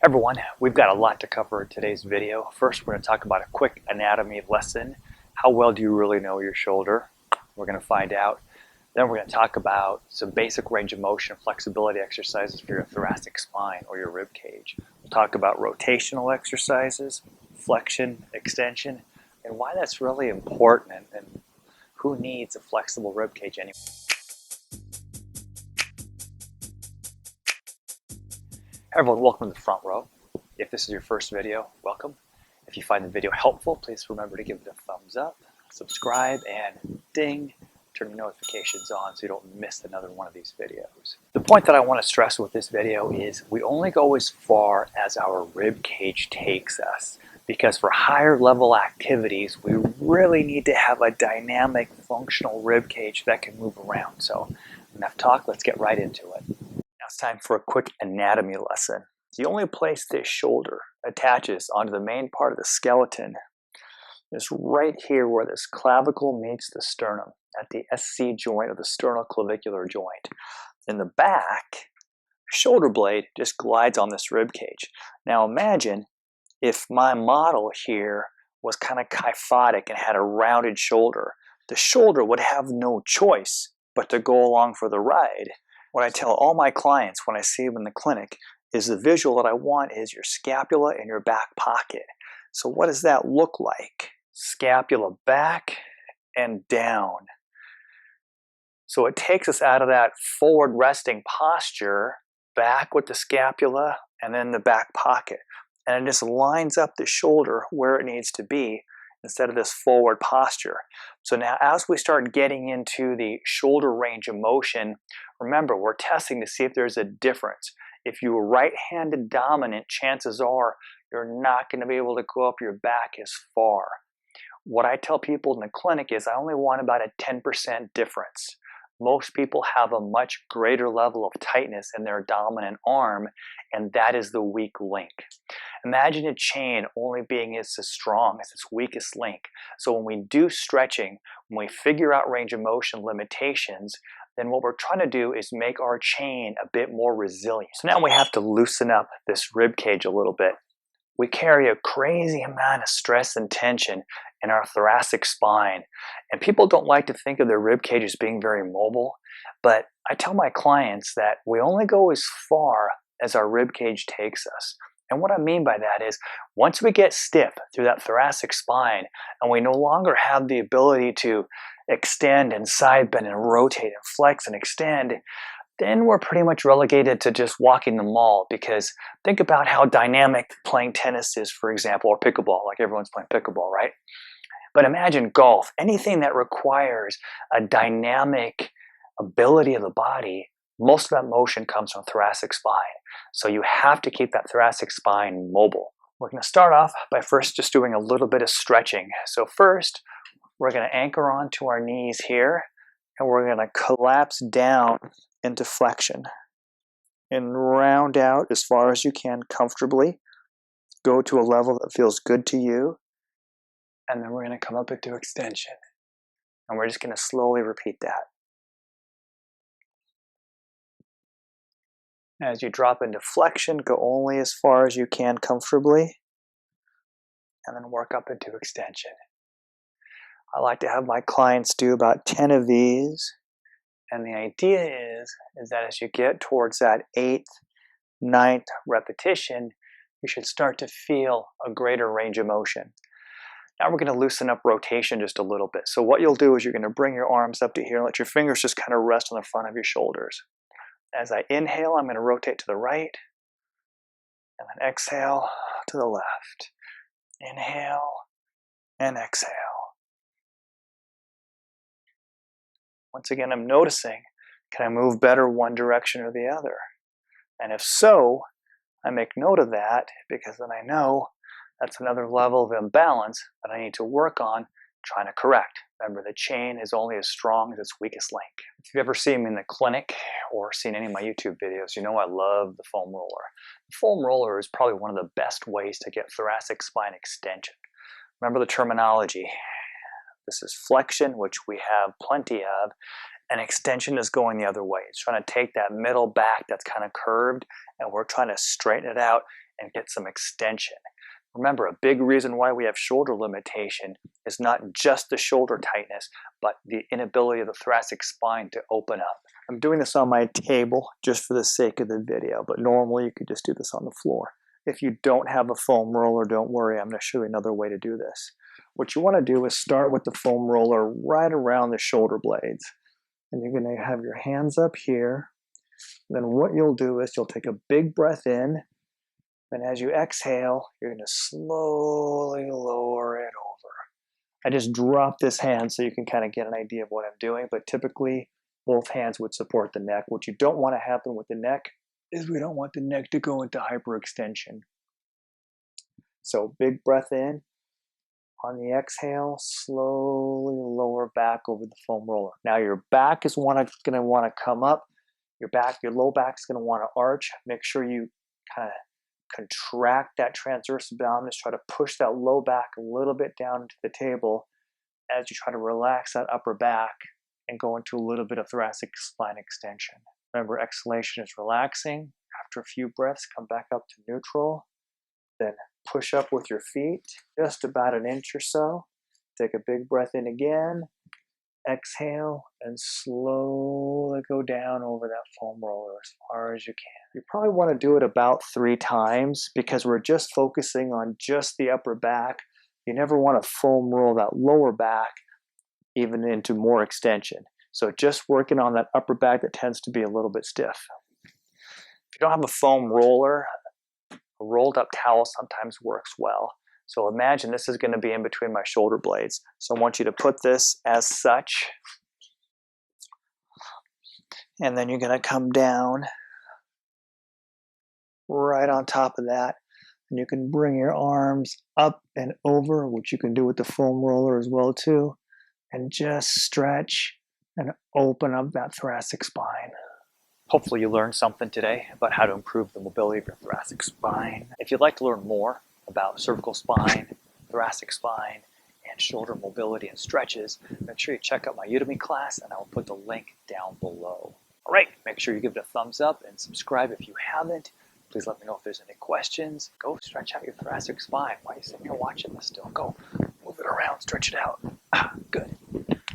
Everyone, we've got a lot to cover in today's video. First, we're going to talk about a quick anatomy lesson. How well do you really know your shoulder? We're going to find out. Then we're going to talk about some basic range of motion and flexibility exercises for your thoracic spine or your rib cage. We'll talk about rotational exercises, flexion, extension, and why that's really important and who needs a flexible rib cage anyway. Everyone, welcome to the front row. If this is your first video, welcome. If you find the video helpful, please remember to give it a thumbs up, subscribe, and ding, turn your notifications on so you don't miss another one of these videos. The point that I want to stress with this video is we only go as far as our rib cage takes us, because for higher level activities, we really need to have a dynamic, functional rib cage that can move around. So enough talk, let's get right into it. Now it's time for a quick anatomy lesson. The only place this shoulder attaches onto the main part of the skeleton is right here where this clavicle meets the sternum at the SC joint of the sternoclavicular joint. In the back, shoulder blade just glides on this rib cage. Now imagine if my model here was kind of kyphotic and had a rounded shoulder. The shoulder would have no choice but to go along for the ride. What I tell all my clients when I see them in the clinic is the visual that I want is your scapula and your back pocket. So what does that look like? Scapula back and down. So it takes us out of that forward resting posture, back with the scapula and then the back pocket. And it just lines up the shoulder where it needs to be instead of this forward posture. So now as we start getting into the shoulder range of motion, remember we're testing to see if there's a difference. If you're right-handed dominant, chances are you're not going to be able to go up your back as far. What I tell people in the clinic is I only want about a 10% difference. Most people have a much greater level of tightness in their dominant arm, and that is the weak link. Imagine a chain only being as strong as its weakest link. So when we do stretching, when we figure out range of motion limitations, then what we're trying to do is make our chain a bit more resilient. So now we have to loosen up this rib cage a little bit. We carry a crazy amount of stress and tension in our thoracic spine. And people don't like to think of their rib cage as being very mobile, but I tell my clients that we only go as far as our rib cage takes us. And what I mean by that is once we get stiff through that thoracic spine and we no longer have the ability to extend and side bend and rotate and flex and extend, then we're pretty much relegated to just walking the mall. Because think about how dynamic playing tennis is, for example, or pickleball, like everyone's playing pickleball, right? But imagine golf, anything that requires a dynamic ability of the body, most of that motion comes from thoracic spine. So you have to keep that thoracic spine mobile. We're going to start off by first just doing a little bit of stretching. So first, we're going to anchor onto our knees here, and we're going to collapse down into flexion and round out as far as you can comfortably. Go to a level that feels good to you, and then we're going to come up into extension. And we're just going to slowly repeat that. As you drop into flexion, go only as far as you can comfortably, and then work up into extension. I like to have my clients do about 10 of these, and the idea is that as you get towards that 8th, 9th repetition, you should start to feel a greater range of motion. Now we're going to loosen up rotation just a little bit. So what you'll do is you're going to bring your arms up to here and let your fingers just kind of rest on the front of your shoulders. As I inhale, I'm going to rotate to the right, and then exhale to the left. Inhale and exhale. Once again, I'm noticing, can I move better one direction or the other? And if so, I make note of that because then I know that's another level of imbalance that I need to work on trying to correct. Remember, the chain is only as strong as its weakest link. If you've ever seen me in the clinic or seen any of my YouTube videos, you know I love the foam roller. The foam roller is probably one of the best ways to get thoracic spine extension. Remember the terminology. This is flexion, which we have plenty of, and extension is going the other way. It's trying to take that middle back that's kind of curved, and we're trying to straighten it out and get some extension. Remember, a big reason why we have shoulder limitation is not just the shoulder tightness, but the inability of the thoracic spine to open up. I'm doing this on my table just for the sake of the video, but normally you could just do this on the floor. If you don't have a foam roller, don't worry, I'm going to show you another way to do this. What you want to do is start with the foam roller right around the shoulder blades. And you're going to have your hands up here. Then what you'll do is you'll take a big breath in, and as you exhale, you're going to slowly lower it over. I just dropped this hand so you can kind of get an idea of what I'm doing, but typically both hands would support the neck. What you don't want to happen with the neck is we don't want the neck to go into hyperextension. So big breath in. On the exhale, slowly lower back over the foam roller. Now your back is going to want to come up. Your low back is going to want to arch. Make sure you kind of contract that transverse abdominis. Try to push that low back a little bit down into the table as you try to relax that upper back and go into a little bit of thoracic spine extension. Remember, exhalation is relaxing. After a few breaths, come back up to neutral. Then push up with your feet, just about an inch or so. Take a big breath in again. Exhale and slowly go down over that foam roller as far as you can. You probably want to do it about 3 times because we're just focusing on just the upper back. You never want to foam roll that lower back even into more extension. So just working on that upper back that tends to be a little bit stiff. If you don't have a foam roller, a rolled up towel sometimes works well. So imagine this is going to be in between my shoulder blades. So I want you to put this as such. And then you're going to come down right on top of that. And you can bring your arms up and over, which you can do with the foam roller as well too. And just stretch and open up that thoracic spine. Hopefully you learned something today about how to improve the mobility of your thoracic spine. If you'd like to learn more about cervical spine, thoracic spine, and shoulder mobility and stretches, make sure you check out my Udemy class, and I'll put the link down below. All right, make sure you give it a thumbs up and subscribe if you haven't. Please let me know if there's any questions. Go stretch out your thoracic spine. Why are you sitting here watching this still? Go move it around, stretch it out. Good.